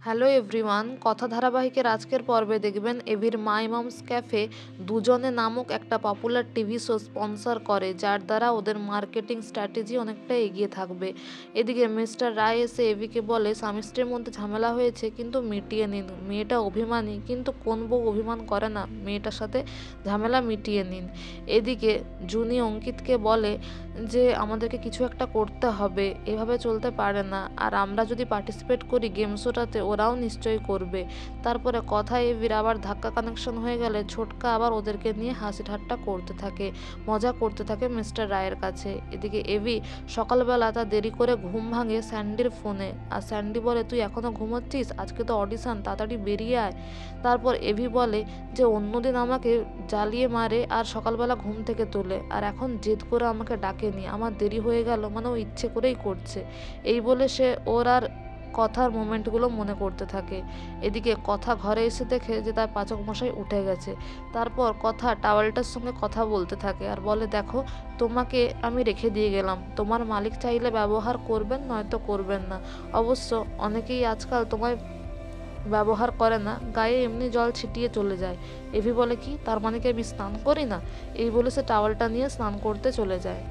Hello everyone, কথা ধারাবাহিকের আজকের পর্বে দেখবেন এভির মাই মমস ক্যাফে দুজনে নামক একটা পপুলার টিভি শো স্পন্সর করে, যার দ্বারা ওদের মার্কেটিং স্ট্র্যাটেজি অনেকটা এগিয়ে থাকবে। এদিকে মিস্টার রায় এসে এভিকে বলে স্বামী স্ত্রীর মধ্যে ঝামেলা হয়েছে, কিন্তু মিটিয়ে নিন। মেয়েটা অভিমানী, কিন্তু কোন বউ অভিমান করে না, মেয়েটার সাথে ঝামেলা মিটিয়ে নিন। এদিকে জুনি অঙ্কিতকে বলে যে আমাদেরকে কিছু একটা করতে হবে, এভাবে চলতে পারে না, আর আমরা যদি পার্টিসিপেট করি গেম শোটাতে ওরাও নিশ্চয়ই করবে। তারপরে কথা এভির আবার ধাক্কা কানেকশন হয়ে গেলে ছোটকা আবার ওদেরকে নিয়ে হাসি ঠাট্টা করতে থাকে, মজা করতে থাকে মিস্টার রায়ের কাছে। এদিকে এভি সকালবেলা তা দেরি করে ঘুম ভাঙে স্যান্ডির ফোনে, আর স্যান্ডি বলে তুই এখনও ঘুমোচ্ছিস, আজকে তো অডিশন, তাড়াতাড়ি বেরিয়ে আয়। তারপর এভি বলে যে অন্যদিন আমাকে জ্বালিয়ে মারে আর সকালবেলা ঘুম থেকে তোলে, আর এখন জেদ করে আমাকে ডাকেনি, আমার দেরি হয়ে গেল, মানে ও ইচ্ছে করেই করছে। এই বলে সে ওর আর কথার মোমেন্টগুলো মনে করতে থাকে। এদিকে কথা ঘরে এসে দেখে যে তার পাচক মশাই উঠে গেছে। তারপর কথা টাওয়ালটার সঙ্গে কথা বলতে থাকে আর বলে দেখো, তোমাকে আমি রেখে দিয়ে গেলাম, তোমার মালিক চাইলে ব্যবহার করবেন, নয়তো করবেন না। অবশ্য অনেকেই আজকাল তোমায় ব্যবহার করে না, গায়ে এমনি জল ছিটিয়ে চলে যায়। এভি বলে কি, তার মানে কি আমি স্নান করি না? এই বলে সে টাওয়ালটা নিয়ে স্নান করতে চলে যায়।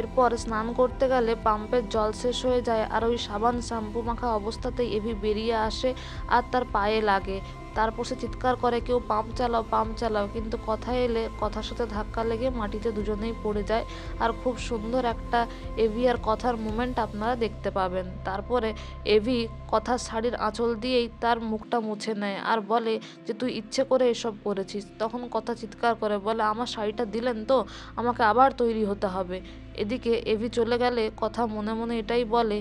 এরপর স্নান করতে গেলে পাম্পের জল শেষ হয়ে যায়, আর ওই সাবান শ্যাম্পু মাখা অবস্থাতেই এভি বেরিয়ে আসে আর তার পায়ে লাগে। তারপর সে চিৎকার করে কেউ পাম্প চালাও, পাম্প চালাও, কিন্তু কথা এলে কথার সাথে ধাক্কা লেগে মাটিতে দুজনেই পড়ে যায়। আর খুব সুন্দর একটা এভি আর কথার মোমেন্ট আপনারা দেখতে পাবেন। তারপরে এভি কথার শাড়ির আঁচল দিয়েই তার মুখটা মুছে নেয় আর বলে যে তুই ইচ্ছে করে এসব করেছিস। তখন কথা চিৎকার করে বলে আমার শাড়িটা দিলেন তো, আমাকে আবার তৈরি হতে হবে। এদিকে এভি চলে গেলে কথা মনে মনে এটাই বলে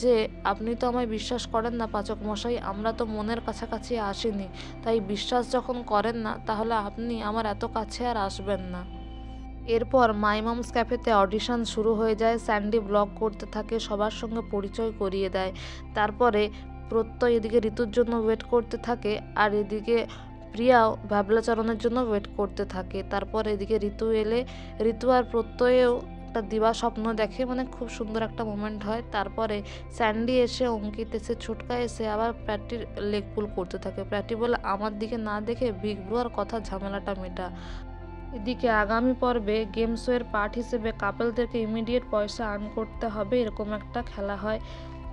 যে আপনি তো আমায় বিশ্বাস করেন না পাচক মশাই, আমরা তো মনের কাছাকাছি আসিনি, তাই বিশ্বাস যখন করেন না তাহলে আপনি আমার এত কাছে আর আসবেন না। এরপর মাই মমস ক্যাফেতে অডিশন শুরু হয়ে যায়। স্যান্ডি ব্লগ করতে থাকে, সবার সঙ্গে পরিচয় করিয়ে দেয়। তারপরে প্রত্যয় এদিকে ঋতুর জন্য ওয়েট করতে থাকে, আর এদিকে প্রিয়াও ভ্যাবলাচরণের জন্য ওয়েট করতে থাকে। তারপর এদিকে ঋতু এলে ঋতু আর প্রত্যয়েও একটা দিবা স্বপ্ন দেখে, মানে খুব সুন্দর একটা মোমেন্ট হয়। তারপরে স্যান্ডি এসে, অঙ্কিত এসে, ছোটকা এসে আবার প্র্যাটির লেগ পুল করতে থাকে। প্র্যাটি বলে আমার দিকে না দেখে বিগ ব্রো আর কথা ঝামেলাটা মেটা। এদিকে আগামী পর্বে গেম শো এর পার্ট হিসেবে কাপলদেরকে ইমিডিয়েট পয়সা আর্ন করতে হবে, এরকম একটা খেলা হয়।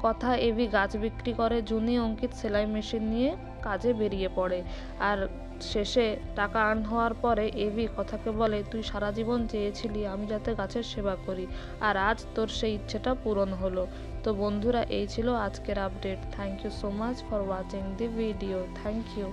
কথা এভি গাছ বিক্রি করে, জুনি অঙ্কিত সেলাই মেশিন নিয়ে কাজে বেরিয়ে পড়ে। আর শেষে টাকা আর্ন হওয়ার পরে এভি কথাকে বলে তুই সারা জীবন চেয়েছিলি আমি যাতে গাছের সেবা করি, আর আজ তোর সেই ইচ্ছেটা পূরণ হলো। তো বন্ধুরা, এই ছিল আজকের update. Thank you so much for watching the video. Thank you.